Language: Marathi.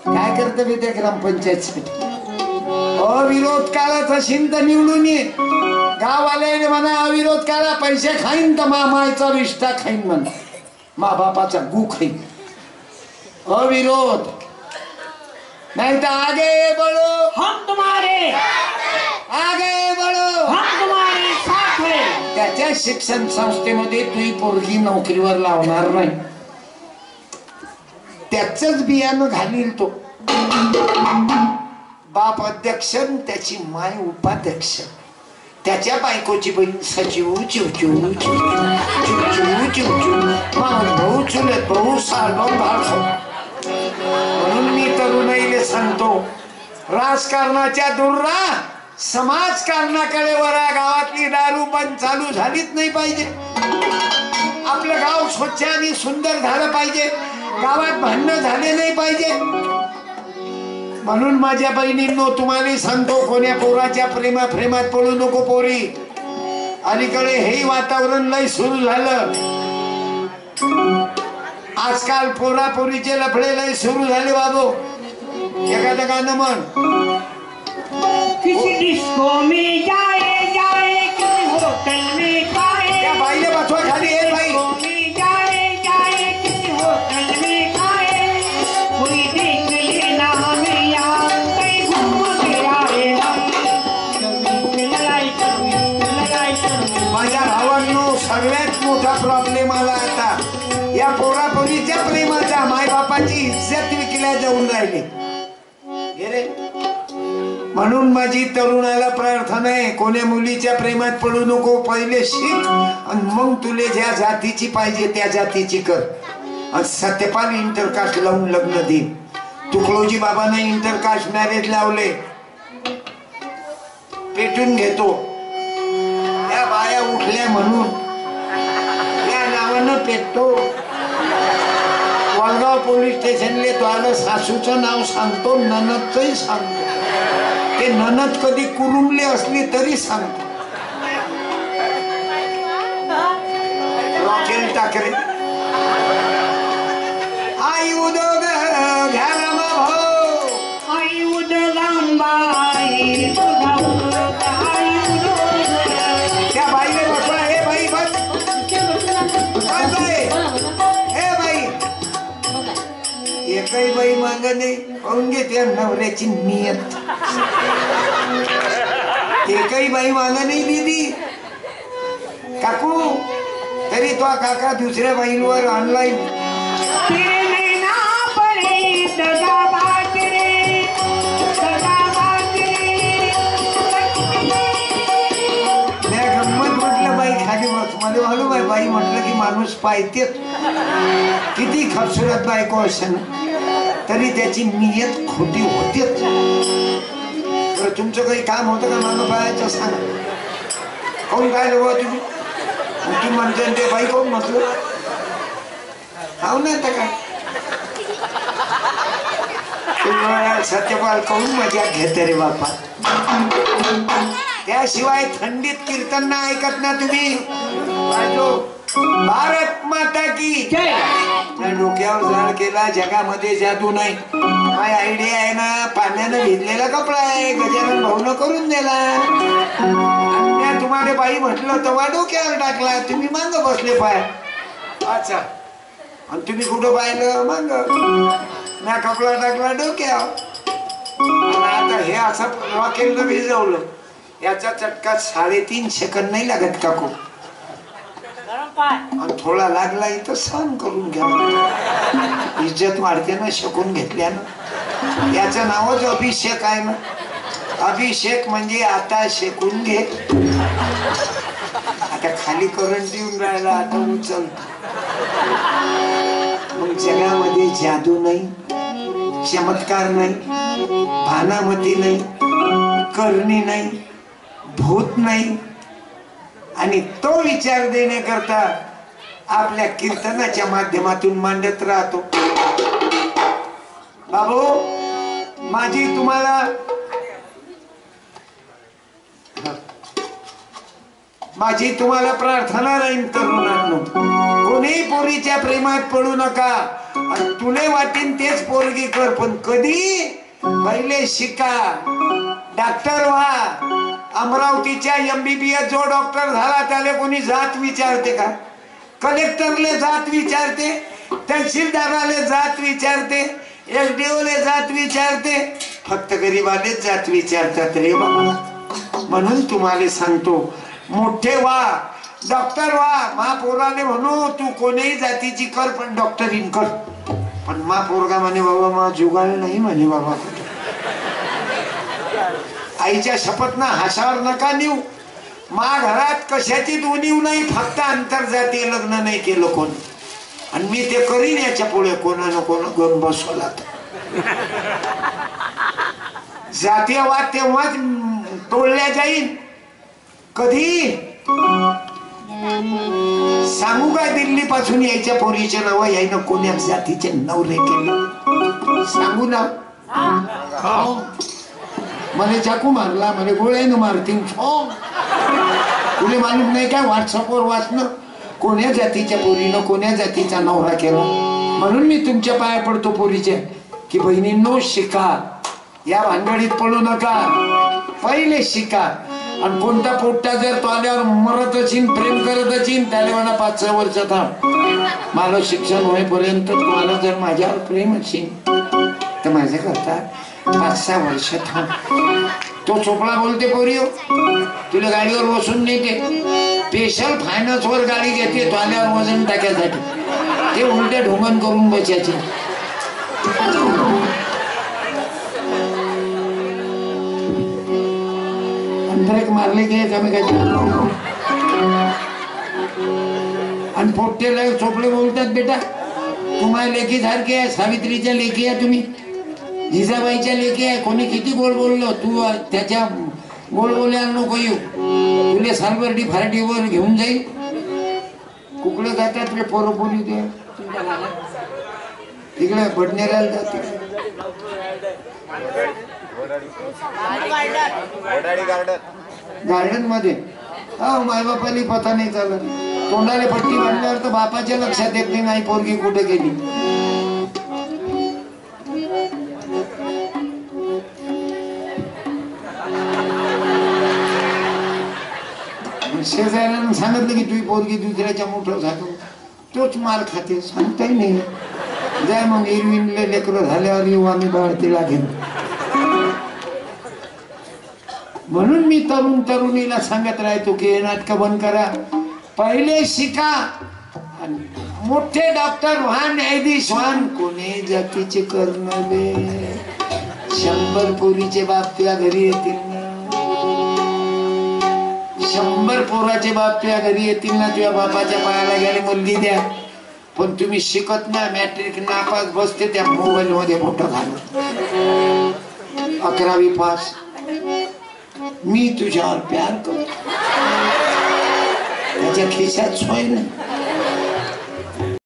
काय करतं बी त्या ग्रामपंचायत अविरोध काळात असेल तर निवडून ये. गाववाले म्हणा अविरोध काळा पैसे खाईन तर मामाचा रिश्ता खाईन म्हणा, मा बापाचा गु खाईन. अविरोध नहीं तो आगे बढ़ो हम तुम्हारे, आगे बढ़ो हम तुम्हारे साथ है. त्याच्या शिक्षण संस्थेमध्ये तुझी पोरगी नोकरीवर लावणार नाही, त्याचंच बियाणं घालील तो. बाप अध्यक्ष त्याची माय उपाध्यक्ष, त्याच्या बायकोची बहीण सचिव चिवचिव चिवचिव चिवचिव भाऊ चुलत भाऊ साडो भाऊ. म्हणून मी तरुणाईले सांगतो, राजकारणाच्या दूर राहा, समाजकारणाकडे वरा. गावातली दारू पण चालू झालीच नाही पाहिजे. आपलं गाव स्वच्छ आणि सुंदर झालं पाहिजे, गावात भांडणं झाले नाही पाहिजे. म्हणून माझ्या बहिणींनो तुम्हाला सांगतो, कोण्या पोराच्या प्रेमात पडू नको पोरी. अलीकडे हे वातावरण लय सुरू झालं. आजकाल पोरापोरीचे लफडे लय सुरू झाले बाबू. एखादं गाणं म्हण, किसी डिस्को में जाए जाए, किसी होटल में खाए. त्या बाईले बसवा खाली. हे बाई में जाए जाए, किसी होटल में खाए. कोई देख लेना हमें यहाँ, कहीं घूम के आए हम. लड़ाई माझ्या भावांनो, सगळ्यात मोठा प्रॉब्लेम आला आता या पोरापोरीच्या प्रेमाचा. मायबापाची इज्जत विकल्या जाऊन राहिली. म्हणून माझी तरुणाला प्रार्थना आहे, कोण्या मुलीच्या प्रेमात पडू नको. पहिले शिक आणि मग तुले ज्या जातीची पाहिजे त्या जातीची कर. आणि सत्यपाल इंटरकास्ट लावून लग्न दे. तुकडोजी बाबाने इंटरकास्ट मॅरेज लावले, पेटून घेतो. त्या बाया उठल्या म्हणून या नावानं पेटतो. वडगाव पोलीस स्टेशनले तो आलं, सासूचं नाव सांगतो, ननदचंही सांगतो. ते ननद कधी कुरुमले असली तरी सांगतो. रॉकेल टाकरे आई उदोग घ्याला भाऊ, आई उदगांबाई त्या बाईले बसवा. हे बाई बस, हे बाई एकही बाई माग नाही. पाहून घे त्या नवऱ्याची नियत. एकही बाई माग नाही दीदी. काकू तरी तो काका दुसऱ्या बाईंवर ऑनलाईन. गंमत म्हटलं बाई खाली बस. मला मालूम आहे बाई म्हटलं की माणूस पाहते, किती खबसुरत बायको असेल तरी त्याची नियत खोटी होतेच. तर तुमचं काही काम होतं का मागं पाहायचं सांगा. कोण काय लोक तुम्ही तू म्हणते ते बाई कोण म्हटलं हाव ना आता काय. सत्यपाल कहून मजा घेते रे बापा. त्याशिवाय थंडीत कीर्तन ना ऐकत ना तुम्ही. भारत माता की जय. डोक्यावर झाड केला, जगामध्ये जादू नाही. काय आयडिया आहे ना, पाण्यानं भिजलेला कपडा आहे, गजानन भाऊन करून दिला. तुम्हाला बाई म्हटलं तेव्हा डोक्यावर टाकला, तुम्ही मांग बसले पाय. अच्छा, आणि तुम्ही कुठं पाहिलं मांग, ना कपडा टाकला डोक्यावर. आता हे असं रॉकेलनं भिजवलं, याचा चटका 3.5 सेकंद नाही लागत काकू. आणि थोडा लागला इथं सहन करून घ्या. इज्जत वाढते ना शकून घेतल्यानं. याचं नावच अभिषेक आहे ना. अभिषेक म्हणजे आता शेकून घे. आता खाली करंट येऊन राहिला, आता उचल. मग जगामध्ये जादू नाही, चमत्कार नाही, भानामती नाही, करणी नाही, भूत नाही. आणि तो विचार देण्याकरता आपल्या कीर्तनाच्या माध्यमातून मांडत राहतो. बाबू माझी तुम्हाला प्रार्थना राहील, तरुणांनो, कोणी पोरीच्या प्रेमात पडू नका. आणि तुले वाटेन तेच पोरगी कर, पण कधी पहिले शिका, डॉक्टर व्हा. अमरावतीच्या MBBS जो डॉक्टर झाला त्याला कोणी जात विचारते का? कलेक्टरले जात विचारते, तहसीलदाराले जात विचारते, SDO ले जात विचारते, फक्त गरीबालेच जात विचारतात रे बाबा. म्हणून तुम्हाला सांगतो, मोठे व्हा, डॉक्टर व्हा. महापोराने म्हणू तू कोणीही जातीची कर पण डॉक्टरीन कर. पण महापोरगा म्हणे बाबा मा जुगाळ नाही म्हणे बाबा. आईच्या शपथ ना हाशावर नका नेऊ. मा घरात कशाची उणीव नाही, फक्त आंतरजातीय लग्न नाही केलं कोण. आणि मी ते करीन याच्या पुढे कोणानं कोण घेऊन बसवला. जातीयवाद तेव्हाच तोडल्या जाईल. कधी सांगू काय, दिल्ली पासून यायच्या पोरीचे नाव यायनं कोण्या जातीचे नवरे केले सांगू ना. मला चाकू मारला, मला गोळ्यानं मारतील. तुला मालूम नाही काय व्हॉट्सअपवर वाचणं कोण्या जातीच्या पोरीनं कोण्या जातीचा नवरा केला. म्हणून मी तुमच्या पाया पडतो पोरीच्या की बहिणींनो शिका, या भानगडीत पडू नका, पहिले शिका. आणि कोणता पोट्टा जर तो आल्यावर मरत असीन, प्रेम करत असीन, त्याला म्हणा 5-6 वर्ष थांब, मला शिक्षण होईपर्यंत तुम्हाला जर माझ्यावर प्रेम असेल तर माझ्या करता 5-6 वर्ष थांब. तो चोपडा बोलते पोरी हो, तुला गाडीवर बसून नेते, स्पेशल फायनान्स वर गाडी घेते, तो आल्यावर वजन टाक्यासाठी, ते उलटे ढोंगण करून बचायचे. ब्रेक मारले की एकामेकाचे आणि पोट्टेला चोपडे बोलतात बेटा तुम्हाला लेखी सारखे आहे, सावित्रीच्या लेखी आहे, तुम्ही जिजाबाईच्या लेखी आहे. कोणी किती गोड बोललो तू त्याच्या गोड बोलायला नको येऊ, तुला सालबर्डी फार्टीवर घेऊन जाईल. कुकडे जातात रे पोरपोरी, ते तिकडे बडनेराला जाते गार्डन मध्ये. माय बापाली पता नाही चालत, तोंडाला पट्टी बांधल्यावर तर बापाच्या लक्षात येत नाही पोरगी कुठे गेली. शेजाऱ्यानं सांगितलं की तुझी पोरगी दुसऱ्याच्या मोठं झालं, तोच माल खाते, सांगताही नाही. जाय मग इरविनले लेकरं झाल्यावर येऊ आम्ही बाळतीला घेऊ. म्हणून मी तरुणीला सांगत राहतो की हे नाटक बंद करा, पहिले शिका, मोठे डॉक्टर व्हा, न्यायाधीश व्हा. कोणी जातीचे करणारे 100 पोरीचे बाप तुझ्या घरी येतील ना, 100 पोराचे बाप तुझ्या घरी येतील ना, तुझ्या बापाच्या पायाला गेले मुलगी द्या. पण तुम्ही शिकत ना, मॅट्रिक नापास बसते त्या मोबाईल मध्ये मोठं घालून 11वी पास. मी तुझ्यावर प्यार करतो, त्याच्या खिशात सोय नाही.